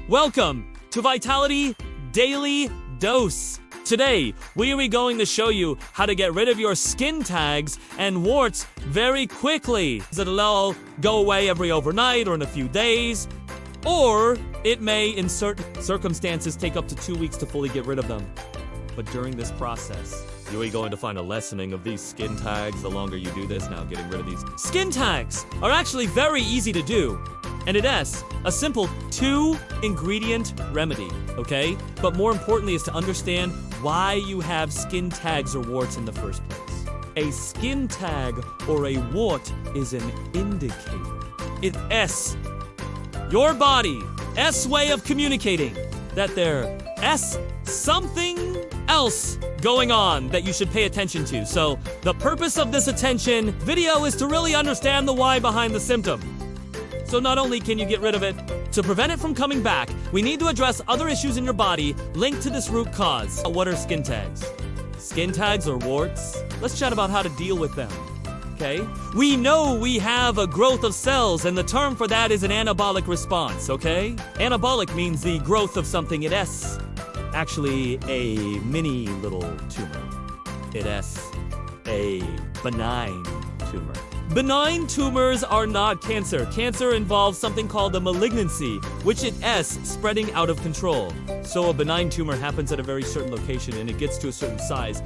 Welcome to Vitality Daily Dose. Today, we are going to show you how to get rid of your skin tags and warts very quickly. It'll all go away every overnight or in a few days, or it may, in certain circumstances, take up to 2 weeks to fully get rid of them. But during this process, you are going to find a lessening of these skin tags the longer you do this. Now, getting rid of these skin tags are actually very easy to do. And it is a simple 2-ingredient remedy, okay? But more importantly is to understand why you have skin tags or warts in the first place. A skin tag or a wart is an indicator. It's your body's way of communicating that there's something else going on that you should pay attention to. So the purpose of this attention video is to really understand the why behind the symptom. So not only can you get rid of it, to prevent it from coming back, we need to address other issues in your body linked to this root cause. What are skin tags? Skin tags or warts? Let's chat about how to deal with them, okay? We know we have a growth of cells, and the term for that is an anabolic response, okay? Anabolic means the growth of something. It is actually a mini little tumor. It is a benign tumor. Benign tumors are not cancer. Cancer involves something called a malignancy, which it is spreading out of control. So a benign tumor happens at a very certain location and it gets to a certain size,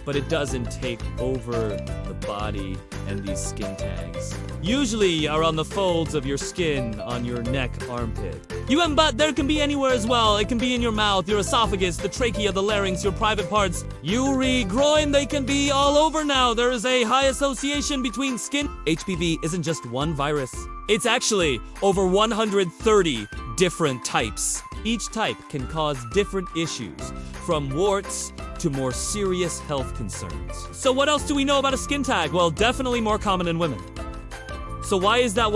but it doesn't take over the body, and these skin tags usually are on the folds of your skin, on your neck, armpit. But there can be anywhere as well. It can be in your mouth, your esophagus, the trachea, the larynx, your private parts, groin. They can be all over now. There is a high association between skin. HPV isn't just one virus. It's actually over 130 different types. Each type can cause different issues, from warts to more serious health concerns. So what else do we know about a skin tag? Well, definitely more common in women. So why is that?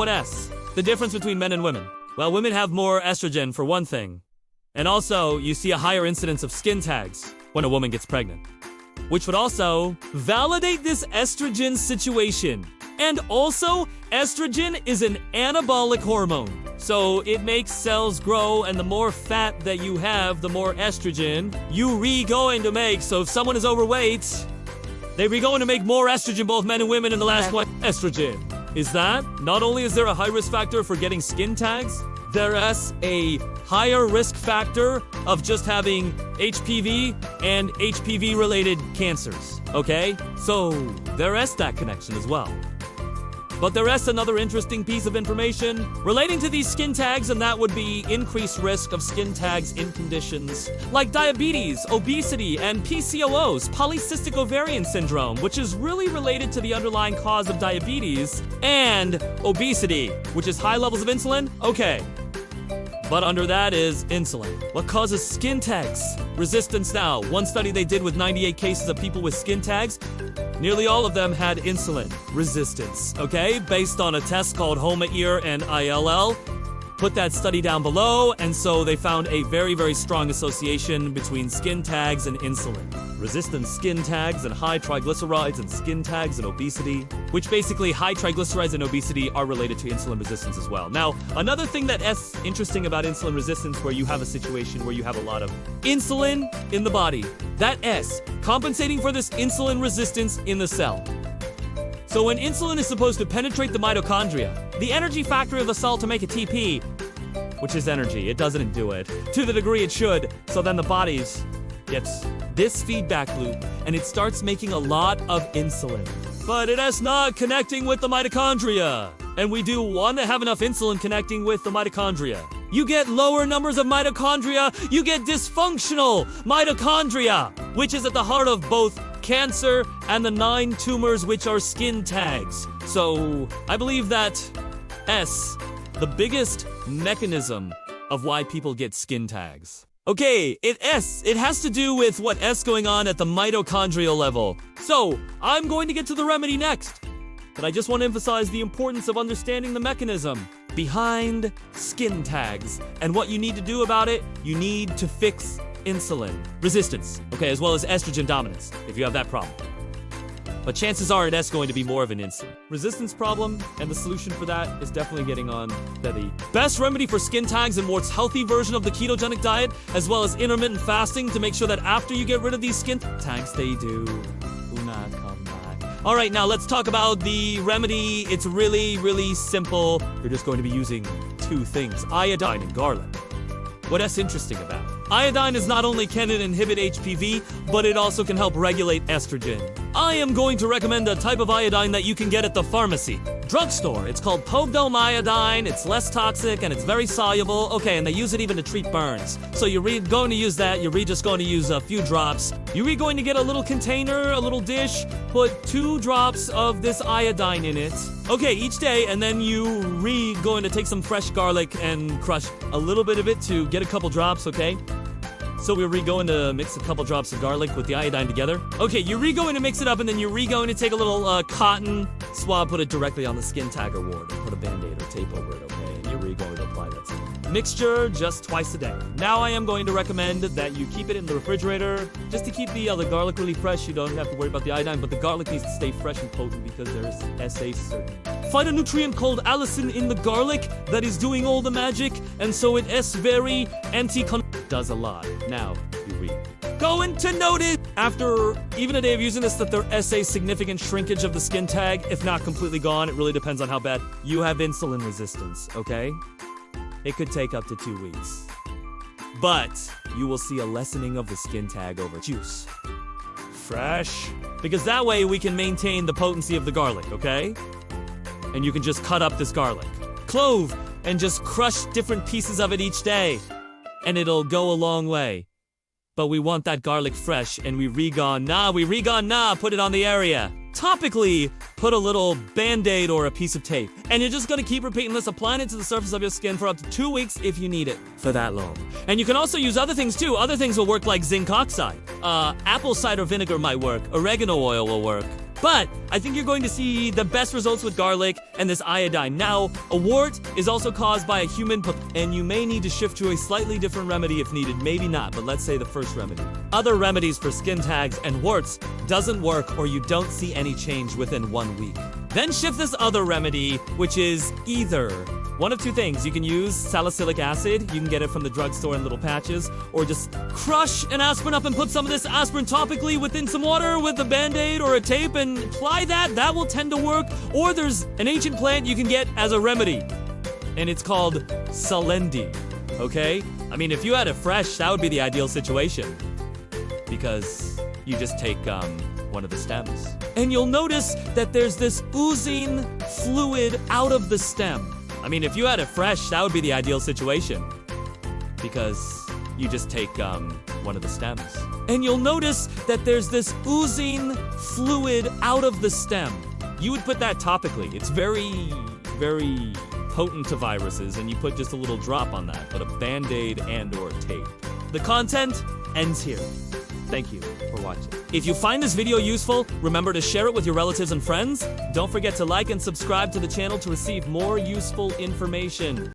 The difference between men and women? Well, women have more estrogen, for one thing. And also, you see a higher incidence of skin tags when a woman gets pregnant, which would also validate this estrogen situation. And also, estrogen is an anabolic hormone. So it makes cells grow, and the more fat that you have, the more estrogen you're going to make. So if someone is overweight, they're going to make more estrogen, both men and women, in the last one. Estrogen is that not only is there a high risk factor for getting skin tags, there is a higher risk factor of just having HPV and HPV-related cancers, okay? So there is that connection as well. But there is another interesting piece of information relating to these skin tags, and that would be increased risk of skin tags in conditions like diabetes, obesity, and PCOS, polycystic ovarian syndrome, which is really related to the underlying cause of diabetes, and obesity, which is high levels of insulin. Okay. But under that is insulin. What causes skin tags? Resistance now. One study they did with 98 cases of people with skin tags, nearly all of them had insulin resistance, okay? Based on a test called HOMA-EAR and ILL. Put that study down below, and so they found a very, very strong association between skin tags and insulin. Resistant skin tags and high triglycerides and skin tags and obesity, which basically high triglycerides and obesity are related to insulin resistance as well. Now, another thing that is interesting about insulin resistance, where you have a situation where you have a lot of insulin in the body, that is compensating for this insulin resistance in the cell. So when insulin is supposed to penetrate the mitochondria, the energy factor of the cell to make ATP, which is energy, it doesn't do it to the degree it should, so then the body gets this feedback loop, and it starts making a lot of insulin. But it is not connecting with the mitochondria, and we do want to have enough insulin connecting with the mitochondria. You get lower numbers of mitochondria, you get dysfunctional mitochondria, which is at the heart of both cancer and the 9 tumors, which are skin tags. So I believe that the biggest mechanism of why people get skin tags. Okay, it has to do with what's going on at the mitochondrial level. So I'm going to get to the remedy next, but I just want to emphasize the importance of understanding the mechanism behind skin tags and what you need to do about it. You need to fix insulin resistance, okay, as well as estrogen dominance, if you have that problem. but chances are it is going to be more of an insulin resistance problem, and the solution for that is definitely getting on the best remedy for skin tags and warts healthy version of the ketogenic diet, as well as intermittent fasting to make sure that after you get rid of these skin tags, they do not come back. All right, now let's talk about the remedy. It's really, really simple. You're just going to be using two things, iodine and garlic. What that's interesting about? Iodine is not only can it inhibit HPV, but it also can help regulate estrogen. I am going to recommend a type of iodine that you can get at the pharmacy. Drugstore. It's called povidone iodine. It's less toxic and it's very soluble. Okay, and they use it even to treat burns. So you're going to use that. You're just going to use a few drops. You're going to get a little container, a little dish, put 2 drops of this iodine in it. Okay, each day, and then you going to take some fresh garlic and crush a little bit of it to get a couple drops, okay? So we're going to mix a couple drops of garlic with the iodine together. Okay, you're going to mix it up, and then you're going to take a little cotton swab, put it directly on the skin tag or wart, and put a band-aid or tape over it, okay? And you're going to apply that mixture just twice a day. Now I am going to recommend that you keep it in the refrigerator just to keep the garlic really fresh. You don't have to worry about the iodine, but the garlic needs to stay fresh and potent because there's a certain phytonutrient called allicin in the garlic that is doing all the magic, and so it is very does a lot. Now, you read. Going to notice, after even a day of using this, that there is a significant shrinkage of the skin tag, if not completely gone. It really depends on how bad you have insulin resistance, okay? It could take up to 2 weeks. But you will see a lessening of the skin tag over juice. Fresh. Because that way we can maintain the potency of the garlic, okay? And you can just cut up this garlic. Clove, and just crush different pieces of it each day. And it'll go a long way. But we want that garlic fresh, and we re-gone nah, put it on the area. Topically, put a little band-aid or a piece of tape. And you're just gonna keep repeating this, applying it to the surface of your skin for up to 2 weeks if you need it for that long. And you can also use other things too. Other things will work like zinc oxide. Apple cider vinegar might work. Oregano oil will work. But I think you're going to see the best results with garlic and this iodine. Now, a wart is also caused by a human and you may need to shift to a slightly different remedy if needed. Maybe not, but let's say the first remedy. Other remedies for skin tags and warts doesn't work or you don't see any change within 1 week. Then shift this other remedy, which is either one of two things. You can use salicylic acid. You can get it from the drugstore in little patches. Or just crush an aspirin up and put some of this aspirin topically within some water with a band-aid or a tape and apply that. That will tend to work. Or there's an ancient plant you can get as a remedy. And it's called Salendi. Okay? I mean, if you had it fresh, that would be the ideal situation. Because you just take one of the stems. And you'll notice that there's this oozing fluid out of the stem. I mean, if you had it fresh, that would be the ideal situation. Because you just take one of the stems. And you'll notice that there's this oozing fluid out of the stem. You would put that topically. It's very, very potent to viruses, and you put just a little drop on that, but a band-aid and or tape. The content ends here. Thank you for watching. If you find this video useful, remember to share it with your relatives and friends. Don't forget to like and subscribe to the channel to receive more useful information.